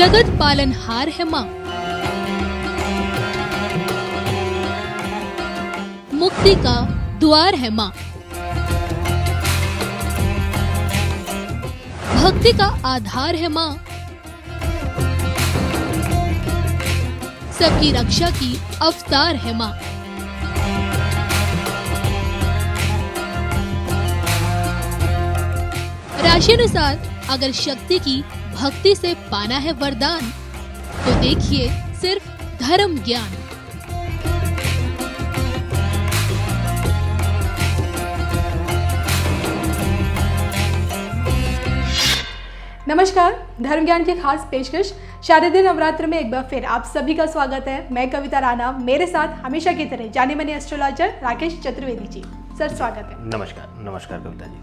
जगत पालनहार है माँ। मुक्ति का द्वार है माँ। भक्ति का आधार है माँ। सबकी रक्षा की अवतार है माँ। राशि अनुसार अगर शक्ति की भक्ति से पाना है वरदान तो देखिए सिर्फ धर्म ज्ञान। नमस्कार, धर्म ज्ञान की खास पेशकश शारदीय नवरात्र में एक बार फिर आप सभी का स्वागत है। मैं कविता राणा, मेरे साथ हमेशा की तरह जाने माने एस्ट्रोलॉजर राकेश चतुर्वेदी जी। सर स्वागत है। नमस्कार कविता जी।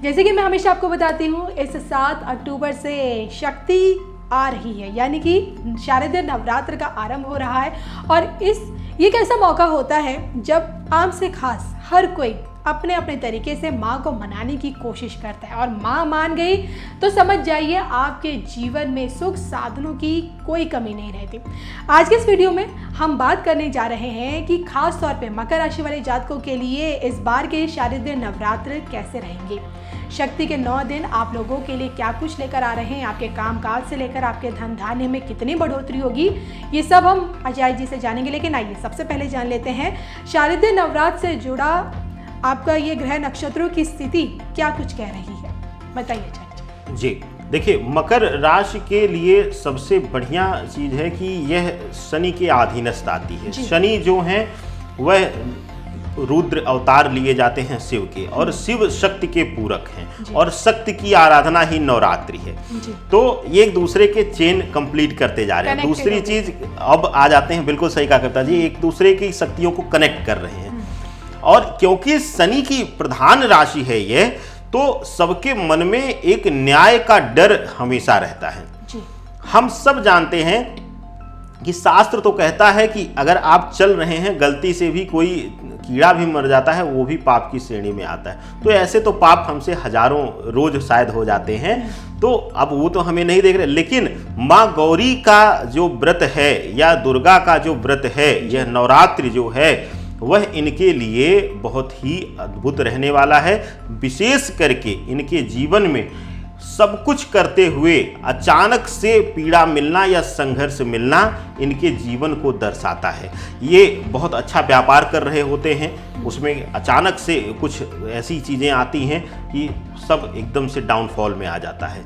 जैसे कि मैं हमेशा आपको बताती हूँ, इस 7 अक्टूबर से शक्ति आ रही है, यानी कि शारदीय नवरात्र का आरंभ हो रहा है। और ये एक ऐसा मौका होता है जब आम से खास हर कोई अपने अपने तरीके से माँ को मनाने की कोशिश करता है, और माँ मान गई तो समझ जाइए आपके जीवन में सुख साधनों की कोई कमी नहीं रहती। आज के इस वीडियो में हम बात करने जा रहे हैं कि खास तौर पे मकर राशि वाले जातकों के लिए इस बार के शारदीय नवरात्र कैसे रहेंगे। शक्ति के 9 दिन आप लोगों के लिए क्या कुछ लेकर आ रहे हैं, आपके कामकाज से लेकर आपके धन धान्य में कितनी बढ़ोतरी होगी, ये सब हम अजय जी से जानेंगे। लेकिन आइए सबसे पहले जान लेते हैं शारदीय नवरात्र से जुड़ा आपका ये ग्रह नक्षत्रों की स्थिति क्या कुछ कह रही है, बताइए अजय जी। देखिए, मकर राशि के लिए सबसे बढ़िया चीज है कि यह शनि के अधीनस्थ आती है। शनि जो हैं वह रुद्र अवतार लिए जाते हैं शिव के, और शिव शक्ति के पूरक हैं, और शक्ति की आराधना ही नवरात्रि है। तो ये एक दूसरे के चेन कंप्लीट करते जा रहे हैं। दूसरी चीज अब आ जाते हैं, बिल्कुल सही कहा करता जी, एक दूसरे की शक्तियों को कनेक्ट कर रहे हैं। और क्योंकि शनि की प्रधान राशि है यह, तो सबके मन में एक न्याय का डर हमेशा रहता है। हम सब जानते हैं कि शास्त्र तो कहता है कि अगर आप चल रहे हैं, गलती से भी कोई कीड़ा भी मर जाता है वो भी पाप की श्रेणी में आता है। तो ऐसे तो पाप हमसे हजारों रोज शायद हो जाते हैं, तो अब वो तो हमें नहीं देख रहे। लेकिन माँ गौरी का जो व्रत है या दुर्गा का जो व्रत है, यह नवरात्रि जो है वह इनके लिए बहुत ही अद्भुत रहने वाला है। विशेष करके इनके जीवन में सब कुछ करते हुए अचानक से पीड़ा मिलना या संघर्ष मिलना इनके जीवन को दर्शाता है। ये बहुत अच्छा व्यापार कर रहे होते हैं, उसमें अचानक से कुछ ऐसी चीज़ें आती हैं कि सब एकदम से डाउनफॉल में आ जाता है।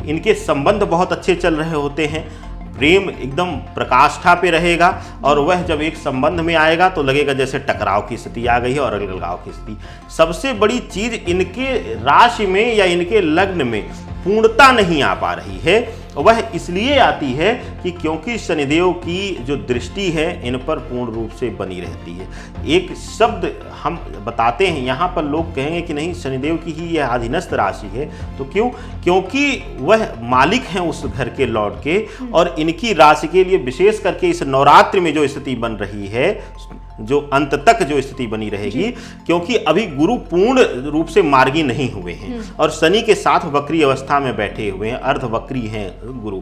इनके संबंध बहुत अच्छे चल रहे होते हैं, प्रेम एकदम प्रकाष्ठा पे रहेगा, और वह जब एक संबंध में आएगा तो लगेगा जैसे टकराव की स्थिति आ गई है और अलगाव की स्थिति। सबसे बड़ी चीज इनके राशि में या इनके लग्न में पूर्णता नहीं आ पा रही है। वह इसलिए आती है कि क्योंकि शनिदेव की जो दृष्टि है इन पर पूर्ण रूप से बनी रहती है। एक शब्द हम बताते हैं, यहाँ पर लोग कहेंगे कि नहीं शनिदेव की ही यह अधीनस्थ राशि है, तो क्यों? क्योंकि वह मालिक हैं उस घर के लॉर्ड के, और इनकी राशि के लिए विशेष करके इस नवरात्रि में जो स्थिति बन रही है, जो अंत तक जो स्थिति बनी रहेगी, क्योंकि अभी गुरु पूर्ण रूप से मार्गी नहीं हुए हैं और शनि के साथ वक्री अवस्था में बैठे हुए हैं, अर्ध वक्री हैं गुरु,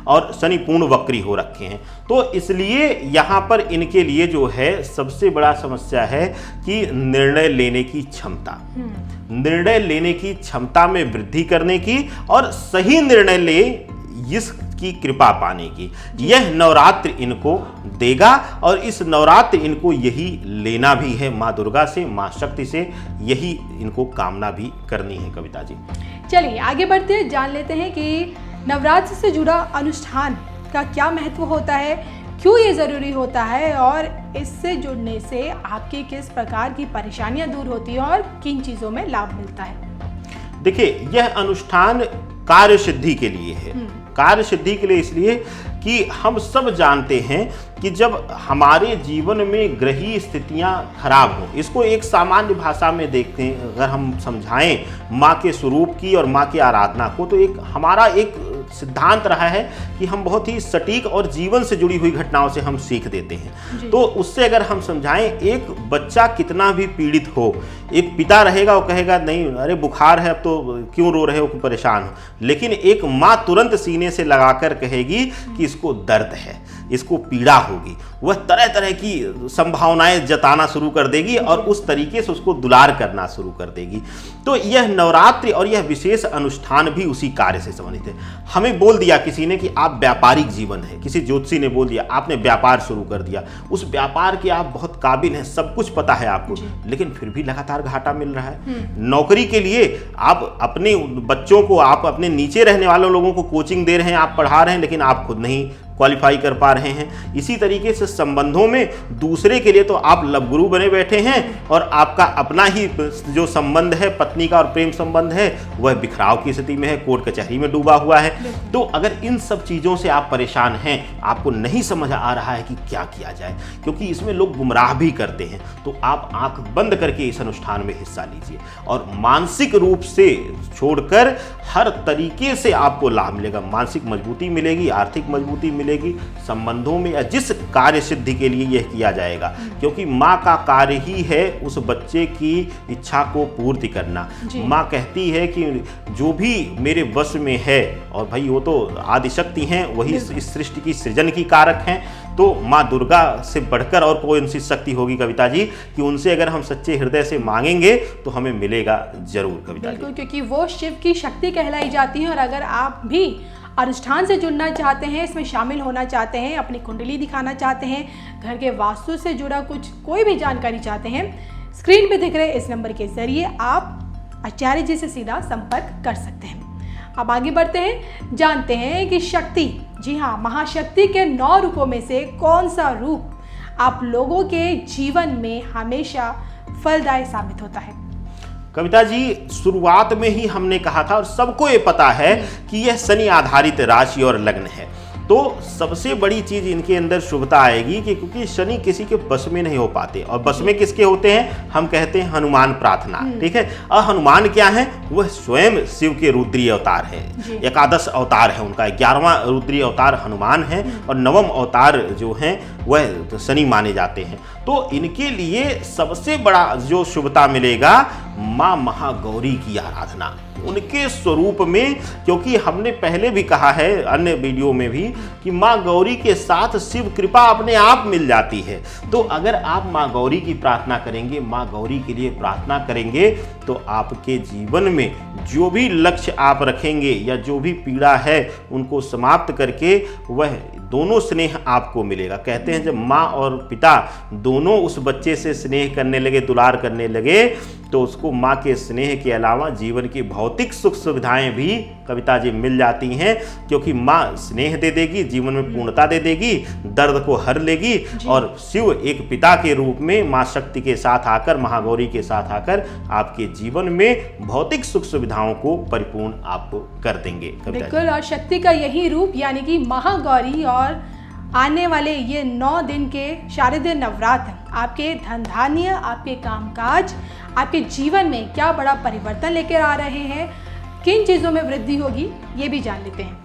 और शनि पूर्ण वक्री हो रखे हैं। तो इसलिए यहाँ पर इनके लिए जो है सबसे बड़ा समस्या है कि निर्णय लेने की क्षमता, निर्णय लेने की क्षमता में वृद्धि करने की, और सही निर्णय ले इसकी कृपा पाने की, यह नवरात्र इनको देगा। और इस नवरात्र इनको यही लेना भी है माँ दुर्गा से, माँ शक्ति से, यही इनको कामना भी करनी है कविता जी। चलिए आगे बढ़ते हैं, जान लेते हैं कि नवरात्र से जुड़ा अनुष्ठान का क्या महत्व होता है, क्यों ये ज़रूरी होता है, और इससे जुड़ने से आपकी किस प्रकार की परेशानियां दूर होती हैं और किन चीज़ों में लाभ मिलता है। देखिए, यह अनुष्ठान कार्य सिद्धि के लिए है। कार्य सिद्धि के लिए इसलिए कि हम सब जानते हैं कि जब हमारे जीवन में ग्रही स्थितियां खराब हों, इसको एक सामान्य भाषा में देखते हैं, अगर हम समझाएं माँ के स्वरूप की और माँ की आराधना को, तो एक हमारा एक सिद्धांत रहा है कि हम बहुत ही सटीक और जीवन से जुड़ी हुई घटनाओं से हम सीख देते हैं। तो उससे अगर हम समझाएं, एक बच्चा कितना भी पीड़ित हो, एक पिता रहेगा वो कहेगा नहीं अरे बुखार है अब तो क्यों रो रहे हो, क्यों परेशान हो, लेकिन एक माँ तुरंत सीने से लगाकर कहेगी कि इसको दर्द है, इसको पीड़ा होगी, वह तरह तरह की संभावनाएं जताना शुरू कर देगी और उस तरीके से उसको दुलार करना शुरू कर देगी। तो यह नवरात्रि और यह विशेष अनुष्ठान भी उसी कार्य से संबंधित है। हमें बोल दिया किसी ने कि आप व्यापारिक जीवन है, किसी ज्योतिषी ने बोल दिया आपने व्यापार शुरू कर दिया, उस व्यापार के आप बहुत काबिल हैं, सब कुछ पता है आपको, लेकिन फिर भी लगातार घाटा मिल रहा है। नौकरी के लिए आप अपने बच्चों को, आप अपने नीचे रहने वाले लोगों को कोचिंग दे रहे हैं, आप पढ़ा रहे हैं, लेकिन आप खुद नहीं क्वालिफाई कर पा रहे हैं। इसी तरीके से संबंधों में दूसरे के लिए तो आप लवगुरु बने बैठे हैं और आपका अपना ही जो संबंध है पत्नी का और प्रेम संबंध है वह बिखराव की स्थिति में है, कोर्ट कचहरी में डूबा हुआ है। तो अगर इन सब चीज़ों से आप परेशान हैं, आपको नहीं समझ आ रहा है कि क्या किया जाए, क्योंकि इसमें लोग गुमराह भी करते हैं, तो आप आंख बंद करके इस अनुष्ठान में हिस्सा लीजिए और मानसिक रूप से छोड़कर हर तरीके से आपको लाभ मिलेगा। मानसिक मजबूती मिलेगी, आर्थिक मजबूती मिलेगी, संबंधों में या जिस कार्य सिद्धि के लिए यह किया जाएगा, क्योंकि माँ का कार्य ही है उस बच्चे की इच्छा को पूर्ति करना। माँ कहती है कि जो भी मेरे वश में है, और भाई वो तो आदिशक्ति हैं, वही इस सृष्टि की सृजन की कारक हैं, तो माँ दुर्गा से बढ़कर और कोई उनसी शक्ति होगी कविता जी कि उनसे अगर हम सच्चे हृदय से मांगेंगे तो हमें मिलेगा जरूर कविता जी। बिल्कुल, क्योंकि वो शिव की शक्ति कहलाई जाती है। और अगर आप भी अनुष्ठान से जुड़ना चाहते हैं, इसमें शामिल होना चाहते हैं, अपनी कुंडली दिखाना चाहते हैं, घर के वास्तु से जुड़ा कोई भी जानकारी चाहते हैं, स्क्रीन पे दिख रहे इस नंबर के जरिए आप आचार्य जी से सीधा संपर्क कर सकते हैं। अब आगे बढ़ते हैं, जानते हैं कि शक्ति, जी हाँ, महाशक्ति के 9 रूपों में से कौन सा रूप आप लोगों के जीवन में हमेशा फलदायी साबित होता है? कविता जी, शुरुआत में ही हमने कहा था और सबको ये पता है कि यह शनि आधारित राशि और लग्न है, तो सबसे बड़ी चीज इनके अंदर शुभता आएगी कि क्योंकि शनि किसी के बस में नहीं हो पाते, और बस में किसके होते हैं, हम कहते हैं हनुमान प्रार्थना, ठीक है। और हनुमान क्या है, वह स्वयं शिव के रुद्रीय अवतार है, 11 अवतार है उनका, 11वां रुद्रीय अवतार हनुमान है और 9वां अवतार जो है वह शनि माने जाते हैं। तो इनके लिए सबसे बड़ा जो शुभता मिलेगा माँ महागौरी की आराधना, उनके स्वरूप में, क्योंकि हमने पहले भी कहा है अन्य वीडियो में भी कि माँ गौरी के साथ शिव कृपा अपने आप मिल जाती है। तो अगर आप माँ गौरी की प्रार्थना करेंगे, माँ गौरी के लिए प्रार्थना करेंगे, तो आपके जीवन में जो भी लक्ष्य आप रखेंगे या जो भी पीड़ा है उनको समाप्त करके वह दोनों स्नेह आपको मिलेगा। कहते हैं जब माँ और पिता दोनों उस बच्चे से स्नेह करने लगे, दुलार करने लगे, तो उसको माँ के स्नेह के अलावा जीवन की भौतिक सुख सुविधाएं भी कविता जी मिल जाती हैं, क्योंकि माँ स्नेह दे देगी, जीवन में पूर्णता दे देगी, दर्द को हर लेगी, और शिव एक पिता के रूप में माँ शक्ति के साथ आकर, महागौरी के साथ आकर आपके जीवन में भौतिक सुख सुविधाओं को परिपूर्ण आपको कर देंगे। बिल्कुल, और शक्ति का यही रूप यानी कि महागौरी, और आने वाले ये 9 दिन के शारदीय नवरात्र आपके धन धान्य, आपके कामकाज, आपके जीवन में क्या बड़ा परिवर्तन लेकर आ रहे हैं, किन चीज़ों में वृद्धि होगी, ये भी जान लेते हैं।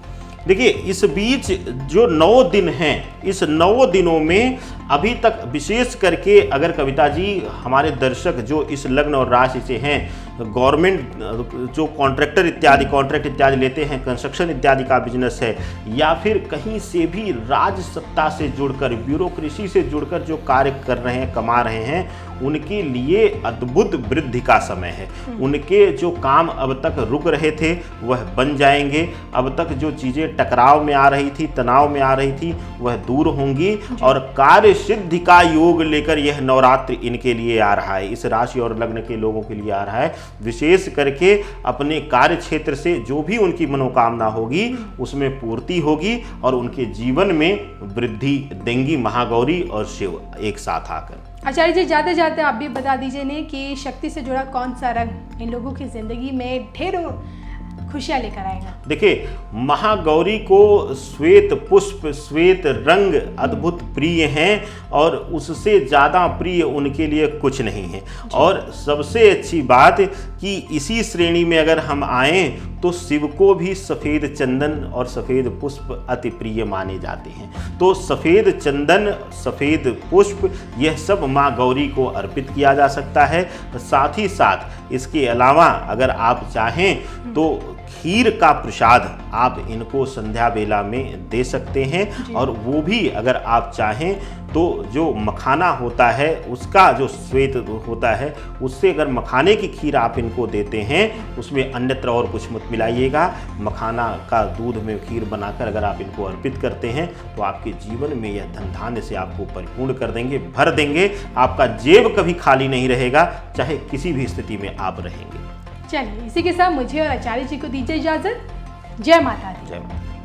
देखिए, इस बीच जो 9 दिन हैं, इस 9 दिनों में अभी तक विशेष करके अगर कविता जी हमारे दर्शक जो इस लग्न और राशि से हैं, गवर्नमेंट जो कॉन्ट्रैक्ट इत्यादि लेते हैं, कंस्ट्रक्शन इत्यादि का बिजनेस है, या फिर कहीं से भी राज सत्ता से जुड़कर, ब्यूरोक्रेसी से जुड़कर जो कार्य कर रहे हैं, कमा रहे हैं, उनके लिए अद्भुत वृद्धि का समय है। उनके जो काम अब तक रुक रहे थे वह बन जाएंगे। अब तक जो चीज़ें टकराव में आ रही थी, तनाव में आ रही थी, वह दूर होंगी, और कार्य सिद्धि का योग लेकर यह नवरात्रि इनके लिए आ रहा है, इस राशि और लग्न के लोगों के लिए आ रहा है। विशेष करके अपने कार्य क्षेत्र से जो भी उनकी मनोकामना होगी उसमें पूर्ति होगी, और उनके जीवन में वृद्धि देंगी महागौरी और शिव एक साथ आकर। आचार्य जी, जाते जाते आप भी बता दीजिए ने कि शक्ति से जुड़ा कौन सा रंग इन लोगों की जिंदगी में ढेरों खुशियाँ लेकर आएगा? देखिए, महागौरी को श्वेत पुष्प, श्वेत रंग, अद्भुत प्रिय हैं और उससे ज़्यादा प्रिय उनके लिए कुछ नहीं है। और सबसे अच्छी बात कि इसी श्रेणी में अगर हम आएँ तो शिव को भी सफ़ेद चंदन और सफ़ेद पुष्प अति प्रिय माने जाते हैं। तो सफ़ेद चंदन, सफ़ेद पुष्प, यह सब माँ गौरी को अर्पित किया जा सकता है। साथ ही साथ इसके अलावा अगर आप चाहें तो खीर का प्रसाद आप इनको संध्या बेला में दे सकते हैं। और वो भी अगर आप चाहें तो जो मखाना होता है उसका जो श्वेत होता है उससे अगर मखाने की खीर आप इनको देते हैं, उसमें अन्यत्र और कुछ मत मिलाइएगा, मखाना का दूध में खीर बनाकर अगर आप इनको अर्पित करते हैं तो आपके जीवन में यह धन धान्य से आपको परिपूर्ण कर देंगे, भर देंगे। आपका जेब कभी खाली नहीं रहेगा, चाहे किसी भी स्थिति में आप रहेंगे। चलिए, इसी के साथ मुझे और आचार्य जी को दीजिए इजाजत। जय माता दी। जय माता।